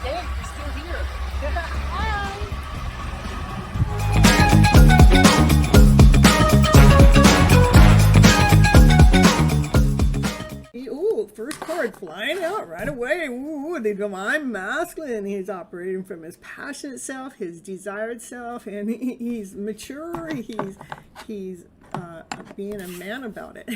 Hey, you're still here. Hi. Ooh, first card flying out right away. Ooh, the divine masculine. He's operating from his passionate self, his desired self, and he's mature. He's being a man about it.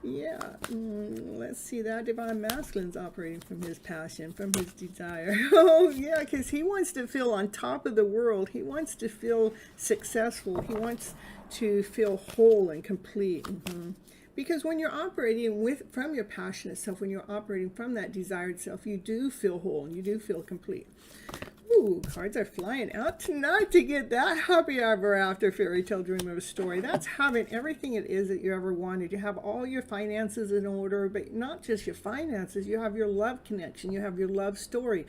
Yeah. Let's see, that divine masculine's operating from his passion, from his desire. Oh, yeah, because he wants to feel on top of the world. He wants to feel successful. He wants to feel whole and complete. Because when you're operating from your passionate self, when you're operating from that desired self, you do feel whole and you do feel complete. Ooh, cards are flying out tonight to get that happy ever after fairy tale dream of a story. That's having everything it is that you ever wanted. You have all your finances in order, but not just your finances. You have your love connection. You have your love story.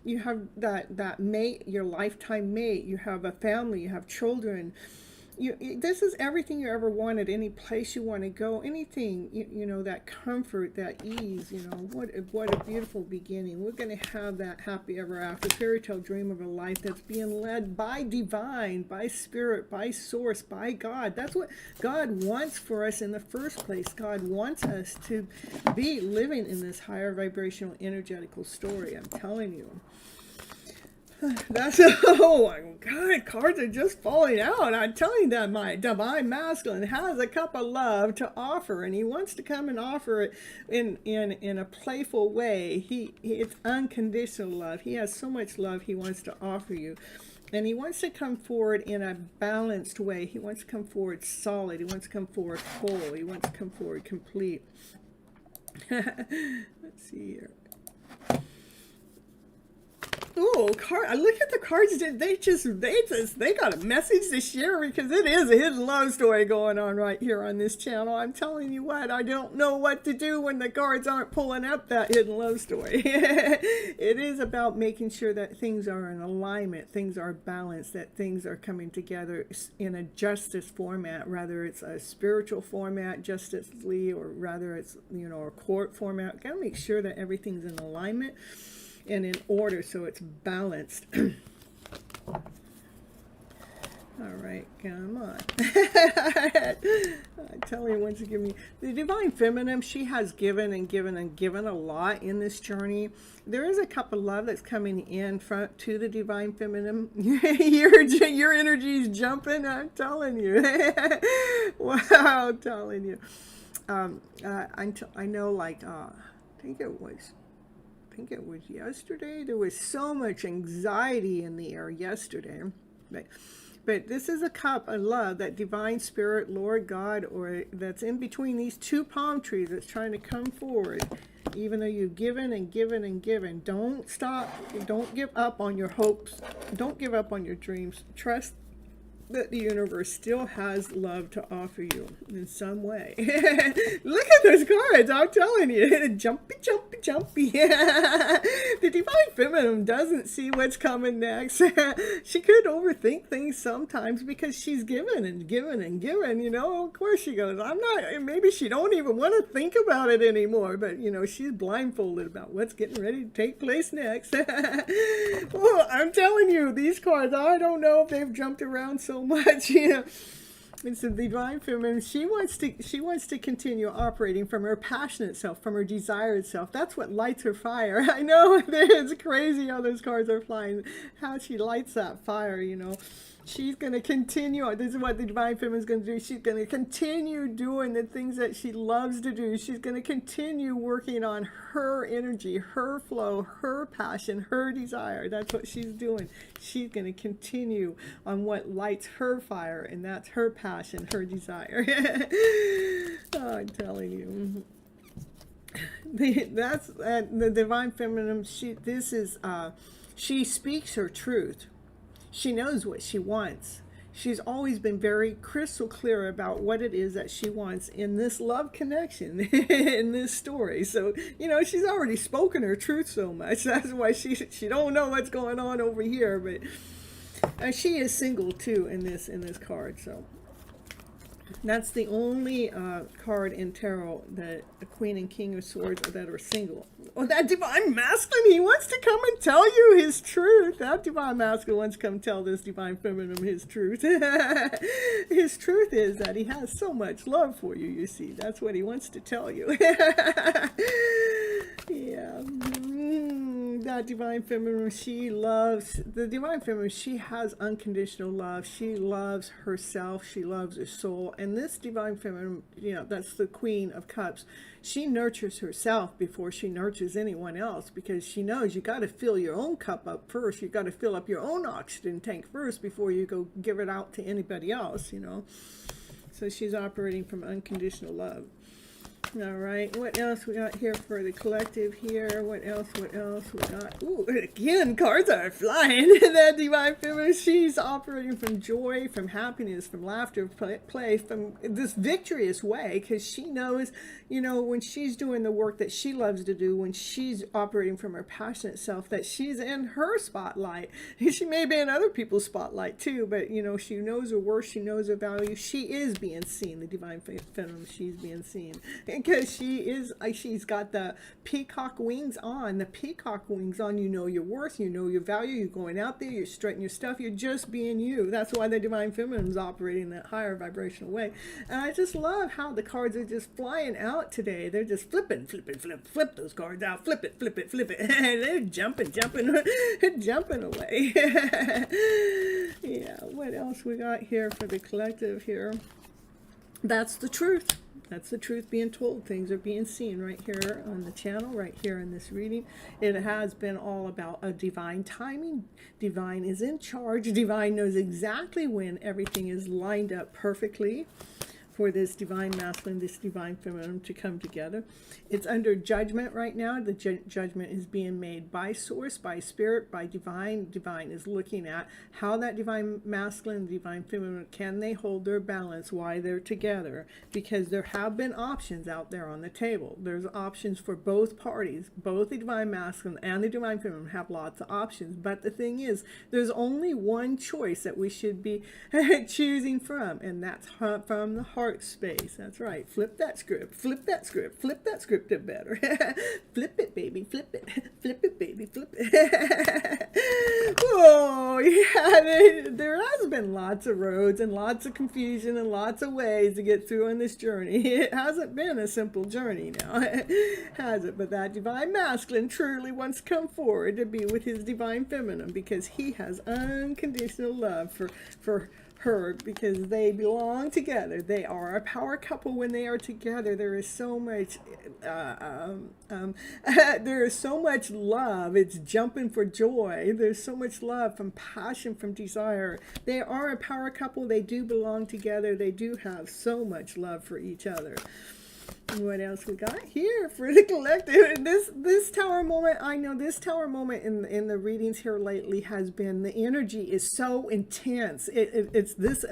You have that mate, your lifetime mate. You have a family. You have children. This is everything you ever wanted, any place you want to go, anything, you know, that comfort, that ease, you know, what a beautiful beginning. We're going to have that happy ever after fairy tale dream of a life that's being led by divine, by spirit, by source, by God. That's what God wants for us in the first place. God wants us to be living in this higher vibrational energetical story. I'm telling you. That's, oh my God, cards are just falling out. I'm telling you that my divine masculine has a cup of love to offer, and he wants to come and offer it in a playful way. It's unconditional love. He has so much love he wants to offer you. And he wants to come forward in a balanced way. He wants to come forward solid. He wants to come forward whole. He wants to come forward complete. Let's see here. Oh, look at the cards. They got a message to share, because it is a hidden love story going on right here on this channel. I'm telling you what, I don't know what to do when the cards aren't pulling up that hidden love story. It is about making sure that things are in alignment, things are balanced, that things are coming together in a justice format, whether it's a spiritual format, justicely, or rather it's, you know, a court format. Got to make sure that everything's in alignment and in order, so it's balanced. All right, come on. I'm telling you, once you give me the divine feminine, she has given and given and given a lot in this journey. There is a cup of love that's coming in front to the divine feminine. your energy is jumping. I'm telling you. Wow, I'm telling you. I know, like, I think it was yesterday. There was so much anxiety in the air yesterday. But this is a cup of love, that divine spirit, Lord God, or that's in between these two palm trees that's trying to come forward. Even though you've given and given and given, don't stop. Don't give up on your hopes. Don't give up on your dreams. Trust that the universe still has love to offer you in some way. Look at those cards, I'm telling you. Jumpy, jumpy, jumpy. The divine feminine doesn't see what's coming next. She could overthink things sometimes because she's given and given and given, you know. Of course she goes, maybe she don't even want to think about it anymore, but, you know, she's blindfolded about what's getting ready to take place next. Well, I'm telling you, these cards, I don't know if they've jumped around so much, you know. It's the divine feminine. She wants to continue operating from her passionate self, from her desired self. That's what lights her fire. I know it's crazy how those cards are flying, how she lights that fire, you know. She's going to continue. This is what the divine feminine is going to do. She's going to continue doing the things that she loves to do. She's going to continue working on her energy, her flow, her passion, her desire. That's what she's doing. She's going to continue on what lights her fire, and that's her passion, her desire. Oh, I'm telling you. That's the divine feminine. She speaks her truth. She knows what she wants. She's always been very crystal clear about what it is that she wants in this love connection, in this story. So, you know, she's already spoken her truth so much. That's why she don't know what's going on over here. But she is single too in this card. So That's the only card in tarot that a Queen and King of Swords that are single. Oh, that Divine Masculine, he wants to come and tell you his truth. That Divine Masculine wants to come tell this Divine Feminine his truth. His truth is that he has so much love for you, you see. That's what he wants to tell you. Yeah. That Divine Feminine, she loves, the Divine Feminine, she has unconditional love. She loves herself. She loves her soul. And this Divine Feminine, you know, that's the Queen of Cups. She nurtures herself before she nurtures anyone else, because she knows you got to fill your own cup up first. You got to fill up your own oxygen tank first before you go give it out to anybody else, you know. So she's operating from unconditional love. All right, what else we got here for the collective here? What else we got? Ooh, again, cards are flying. That Divine Feminine, she's operating from joy, from happiness, from laughter, play, from this victorious way, because she knows, you know, when she's doing the work that she loves to do, when she's operating from her passionate self, that she's in her spotlight. She may be in other people's spotlight too, but, you know, she knows her worth, she knows her value. She is being seen, the Divine Feminine, she's being seen. Because she's got the peacock wings on. The peacock wings on, you know your worth, you know your value, you're going out there, you're straightening your stuff, you're just being you. That's why the Divine Feminine is operating in that higher vibrational way. And I just love how the cards are just flying out today. They're just flip those cards out, flip it. And they're jumping away. Yeah, what else we got here for the collective here? That's the truth. That's the truth being told. Things are being seen right here on the channel, right here in this reading. It has been all about a divine timing. Divine is in charge. Divine knows exactly when everything is lined up perfectly for this Divine Masculine, this Divine Feminine to come together. It's under judgment right now. The judgment is being made by Source, by Spirit, by Divine. Divine is looking at how that Divine Masculine, Divine Feminine, can they hold their balance while they're together? Because there have been options out there on the table. There's options for both parties. Both the Divine Masculine and the Divine Feminine have lots of options. But the thing is, there's only one choice that we should be choosing from, and that's from the heart space. That's right. Flip that script. Flip that script. Flip that script better. Flip it, baby. Flip it. Flip it, baby. Flip it. Oh, yeah. There has been lots of roads and lots of confusion and lots of ways to get through on this journey. It hasn't been a simple journey now, has it? But that Divine Masculine truly wants to come forward to be with his Divine Feminine, because he has unconditional love for her, because they belong together. They are a power couple when they are together. There is so much there is so much love. It's jumping for joy. There's so much love, from passion, from desire. They are a power couple. They do belong together. They do have so much love for each other. What else we got here for the collective? This tower moment, I know this tower moment in the readings here lately has been, the energy is so intense. It's this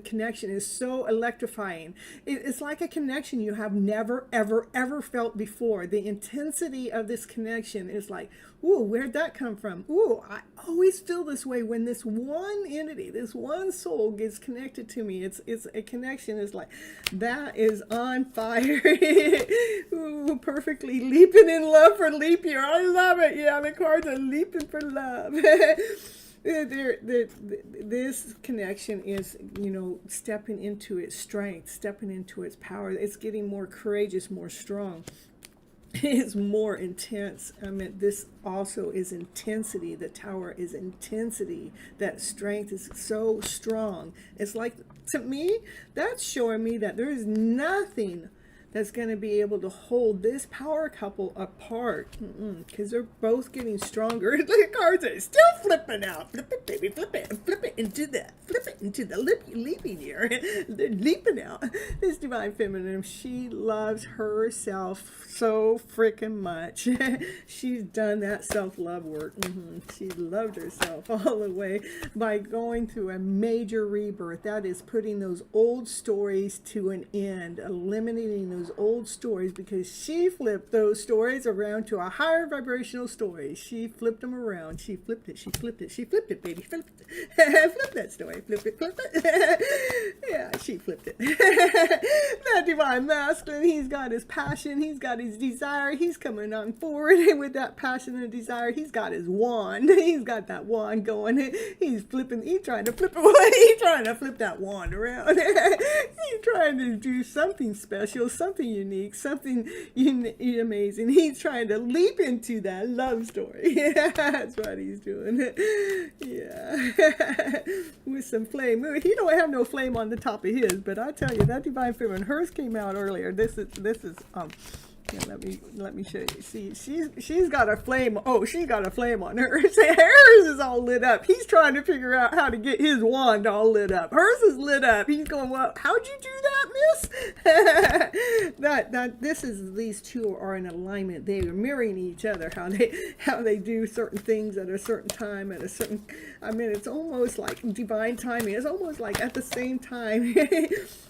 connection is so electrifying. It's like a connection you have never ever felt before. The intensity of this connection is like, ooh, where'd that come from? Ooh, I always feel this way when this one entity, this one soul gets connected to me. It's a connection. It's like, that is on fire. Ooh, perfectly leaping in love for leap year. I love it. Yeah, the cards are leaping for love. This connection is, you know, stepping into its strength, stepping into its power. It's getting more courageous, more strong. It's more intense. I mean, this also is intensity. The tower is intensity. That strength is so strong. It's like, to me, that's showing me that there is nothing that's going to be able to hold this power couple apart, because they're both getting stronger. The cards are still flipping out. Flip it, baby, flip it, and flip it into the leaping year. They're leaping out. This Divine Feminine, she loves herself so freaking much. She's done that self-love work. She loved herself all the way by going through a major rebirth. That is putting those old stories to an end, eliminating those those old stories because she flipped those stories around to a higher vibrational story. She flipped them around. She flipped it. She flipped it. She flipped it, baby. Flipped it. Flip that story. Flip it. Flip it. Yeah, she flipped it. That divine masculine, he's got his passion. He's got his desire. He's coming on forward with that passion and desire. He's got his wand. He's got that wand going. He's flipping. He's trying to flip it. He's trying to flip that wand around. He's trying to do something special, something unique, something amazing. He's trying to leap into that love story. That's what he's doing. Yeah. With some flame. He don't have no flame on the top of his, but I tell you, that divine feminine, hers came out earlier. This is yeah, let me show you. See, she's got a flame. Oh, she got a flame on hers. Hers is all lit up. He's trying to figure out how to get his wand all lit up. Hers is lit up. He's going, well, how'd you do that, miss? These two are in alignment. They are mirroring each other. How they do certain things at a certain time, at a certain. I mean, it's almost like divine timing. It's almost like at the same time.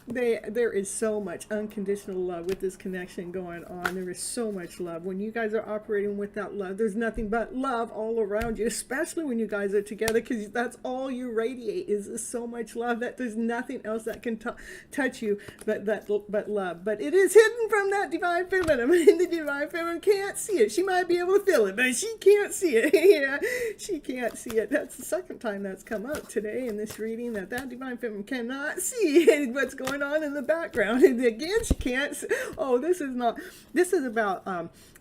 There is so much unconditional love with this connection going on. There is so much love. When you guys are operating with that love, there's nothing but love all around you, especially when you guys are together, because that's all you radiate is so much love that there's nothing else that can touch you but love. But it is hidden from that divine feminine, and the divine feminine can't see it. She might be able to feel it, but she can't see it. Yeah, she can't see it. That's the second time that's come up today in this reading, that divine feminine cannot see what's going on in the background. And again, she can't. Oh, this is about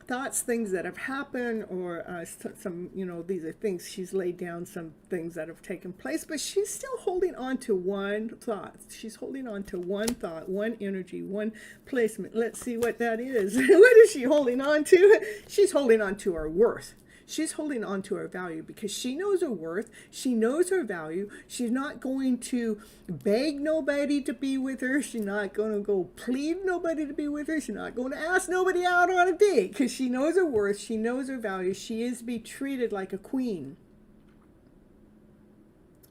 thoughts, things that have happened, or some, these are things she's laid down, some things that have taken place, but she's still holding on to one thought. She's holding on to one thought, one energy, one placement. Let's see what that is. What is she holding on to? She's holding on to her worth. She's holding on to her value because she knows her worth. She knows her value. She's not going to beg nobody to be with her. She's not going to go plead nobody to be with her. She's not going to ask nobody out on a date because she knows her worth. She knows her value. She is to be treated like a queen.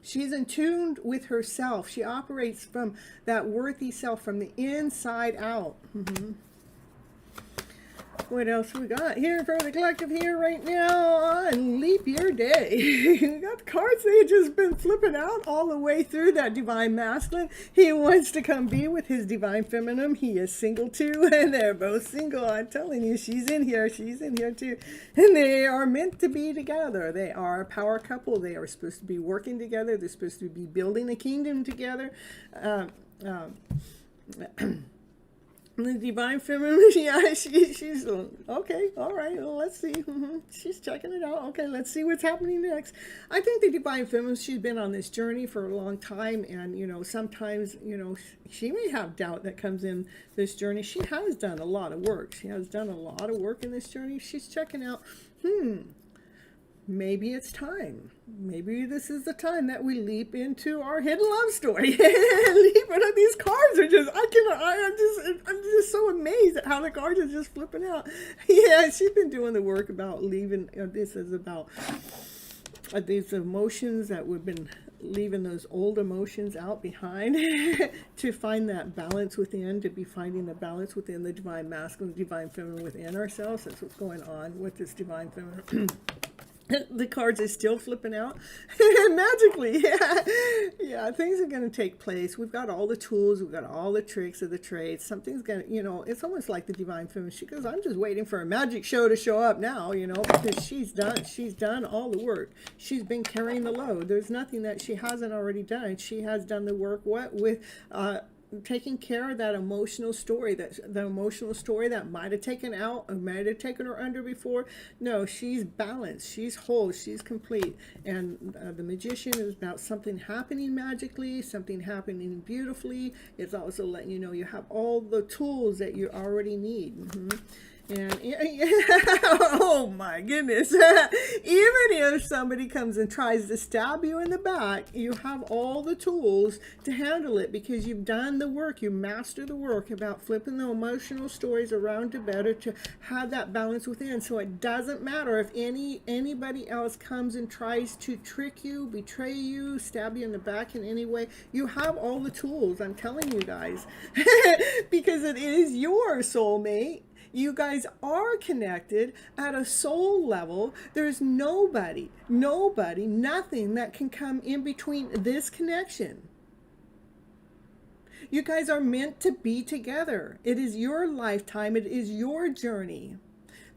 She's in tune with herself. She operates from that worthy self from the inside out. What else we got here for the collective here right now on Leap Year Day? We got the cards. They just been flipping out all the way through. That divine masculine, he wants to come be with his divine feminine. He is single too, and they're both single. I'm telling you, she's in here too, and they are meant to be together. They are a power couple. They are supposed to be working together. They're supposed to be building a kingdom together. The divine feminine, yeah, she's okay, all right, well, let's see. She's checking it out. Okay, let's see what's happening next. I think the divine feminine, she's been on this journey for a long time, and sometimes she may have doubt that comes in this journey. She has done a lot of work. She has done a lot of work in this journey. She's checking out, maybe it's time. Maybe this is the time that we leap into our hidden love story. Leap into these cards are just, I'm just so amazed at how the cards are just flipping out. Yeah, she's been doing the work about leaving. This is about these emotions that we've been leaving, those old emotions out behind to find that balance within, to be finding the balance within the divine masculine, divine feminine within ourselves. That's what's going on with this divine feminine. The cards are still flipping out magically. Yeah, things are going to take place. We've got all the tools. We've got all the tricks of the trade. Something's going to, it's almost like the divine feminine. She goes, I'm just waiting for a magic show to show up now, because she's done all the work. She's been carrying the load. There's nothing that she hasn't already done. She has done the work with taking care of that emotional story, that might have taken out or might have taken her under before. No, she's balanced, she's whole, she's complete. And the magician is about something happening magically, something happening beautifully. It's also letting you know you have all the tools that you already need. And oh my goodness, even if somebody comes and tries to stab you in the back, you have all the tools to handle it because you've done the work. You master the work about flipping the emotional stories around to better to have that balance within. So it doesn't matter if anybody else comes and tries to trick you, betray you, stab you in the back in any way. You have all the tools, I'm telling you guys, because it is your soulmate. You guys are connected at a soul level. There's nobody, nothing that can come in between this connection. You guys are meant to be together. It is your lifetime. It is your journey.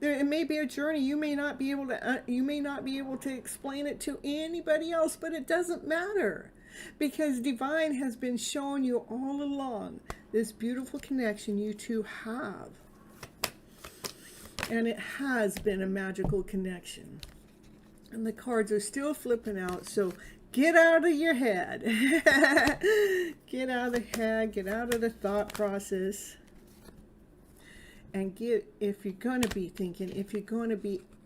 It may be a journey. You may not be able to explain it to anybody else, but it doesn't matter. Because divine has been showing you all along this beautiful connection you two have. And it has been a magical connection. And the cards are still flipping out, so get out of your head. Get out of the head, get out of the thought process. And if you're going to be thinking,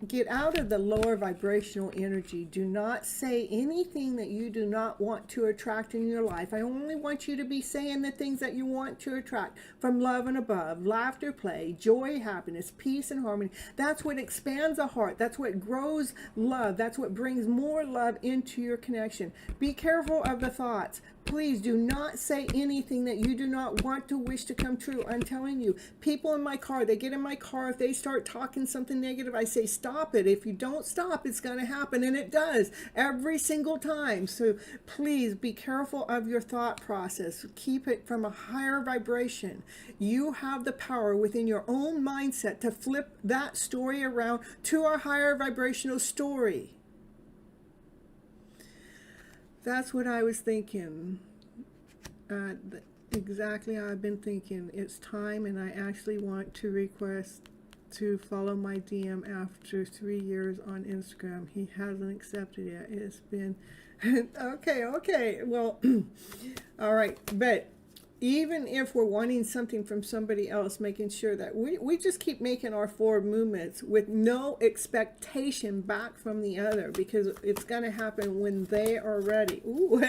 get out of the lower vibrational energy. Do not say anything that you do not want to attract in your life. I only want you to be saying the things that you want to attract from love and above, laughter, play, joy, happiness, peace, and harmony. That's what expands the heart. That's what grows love. That's what brings more love into your connection. Be careful of the thoughts. Please do not say anything that you do not want to wish to come true. I'm telling you, people in my car, they get in my car, if they start talking something negative, I say, stop it. If you don't stop, it's going to happen. And it does every single time. So please be careful of your thought process. Keep it from a higher vibration. You have the power within your own mindset to flip that story around to a higher vibrational story. That's what I was thinking. Exactly how I've been thinking. It's time, and I actually want to request to follow my DM after 3 years on Instagram. He hasn't accepted yet. It's been okay. Well, all right. But even if we're wanting something from somebody else, making sure that we just keep making our forward movements with no expectation back from the other, because it's going to happen when they are ready. Ooh,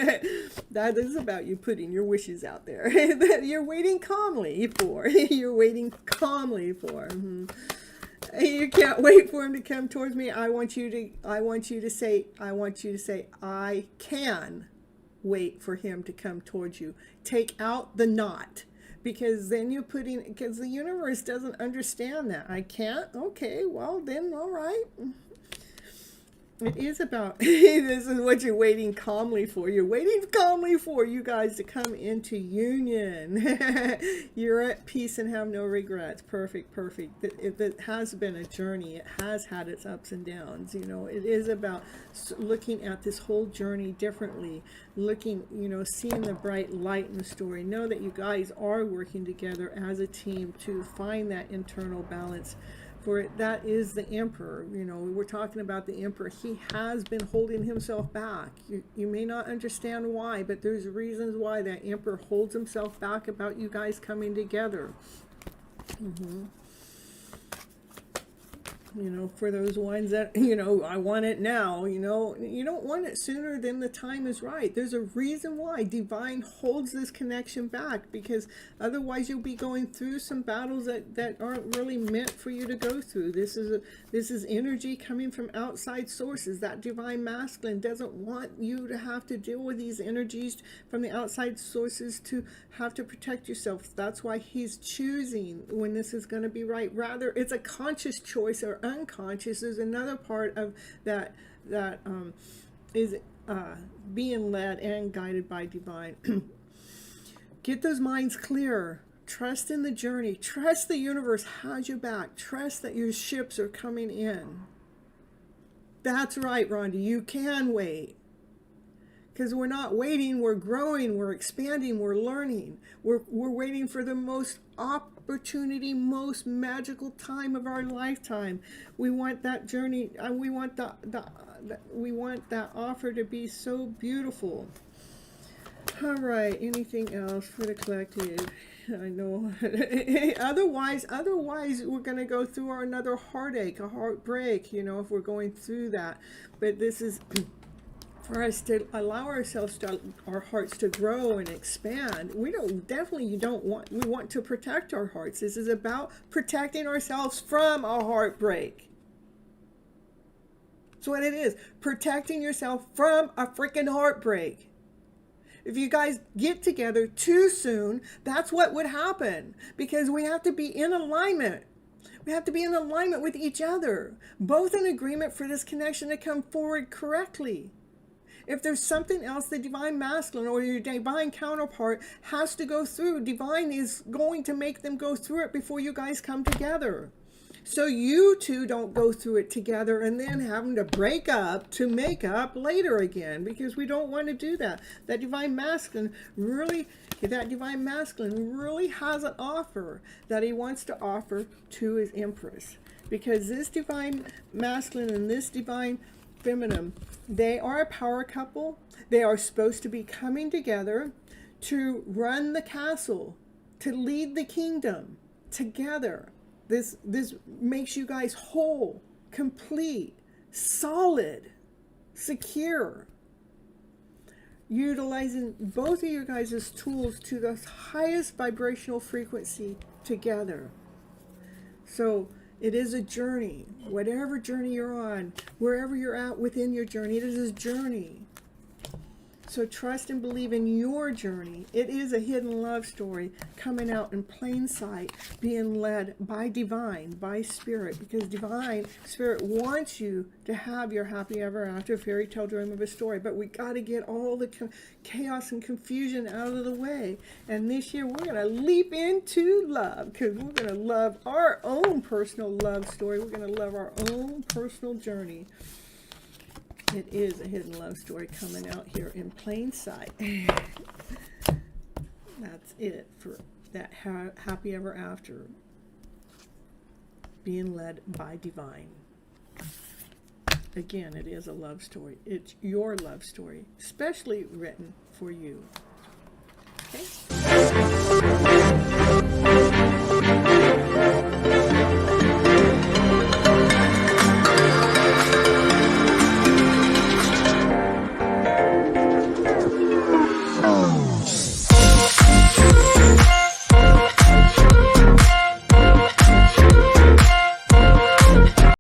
that is about you putting your wishes out there that you're waiting calmly for. You're waiting calmly for. You can't wait for him to come towards me. I want you to say, I can wait for him to come towards you. Take out the not, because then you're because the universe doesn't understand that. I can't. Okay, well then, all right. It is about, this is what you're waiting calmly for. You're waiting calmly for you guys to come into union. You're at peace and have no regrets. Perfect. It has been a journey. It has had its ups and downs. You know, it is about looking at this whole journey differently. Looking, seeing the bright light in the story. Know that you guys are working together as a team to find that internal balance. For that is the emperor. We're talking about the emperor. He has been holding himself back. You may not understand why, but there's reasons why that emperor holds himself back about you guys coming together. For those ones that, I want it now, you don't want it sooner than the time is right. There's a reason why divine holds this connection back, because otherwise you'll be going through some battles that aren't really meant for you to go through. This is energy coming from outside sources. That divine masculine doesn't want you to have to deal with these energies from the outside sources to have to protect yourself. That's why he's choosing when this is going to be right. Rather, it's a conscious choice or unconscious. There's another part of that is being led and guided by divine. Get those minds clear. Trust in the journey. Trust the universe has your back. Trust that your ships are coming in. That's right, Rhonda. You can wait. Because we're not waiting, we're growing, we're expanding, we're learning. We're waiting for the most opportunity, most magical time of our lifetime. We want that journey, we want that offer to be so beautiful. All right, anything else for the collective? I know. otherwise we're going to go through another heartache, a heartbreak, you know, if we're going through that. But this is for us to allow ourselves to, our hearts to grow and expand. We want to protect our hearts. This is about protecting ourselves from a heartbreak. That's what it is. Protecting yourself from a freaking heartbreak. If you guys get together too soon, that's what would happen, because we have to be in alignment. We have to be in alignment with each other, both in agreement for this connection to come forward correctly. If there's something else the divine masculine or your divine counterpart has to go through, divine is going to make them go through it before you guys come together. So you two don't go through it together and then having to break up to make up later again, because we don't want to do that. That divine masculine really has an offer that he wants to offer to his empress, because this divine masculine and this divine feminine, they are a power couple. They are supposed to be coming together to run the castle, to lead the kingdom together. This makes you guys whole, complete, solid, secure. Utilizing both of you guys' tools to the highest vibrational frequency together. So it is a journey. Whatever journey you're on, wherever you're at within your journey, it is a journey. So trust and believe in your journey. It is a hidden love story coming out in plain sight, being led by divine, by spirit, because divine spirit wants you to have your happy ever after fairy tale dream of a story. But we got to get all the chaos and confusion out of the way. And this year we're going to leap into love, because we're going to love our own personal love story. We're going to love our own personal journey. It is a hidden love story coming out here in plain sight. That's it for that happy ever after, being led by divine. Again, it is a love story. It's your love story, especially written for you. Okay?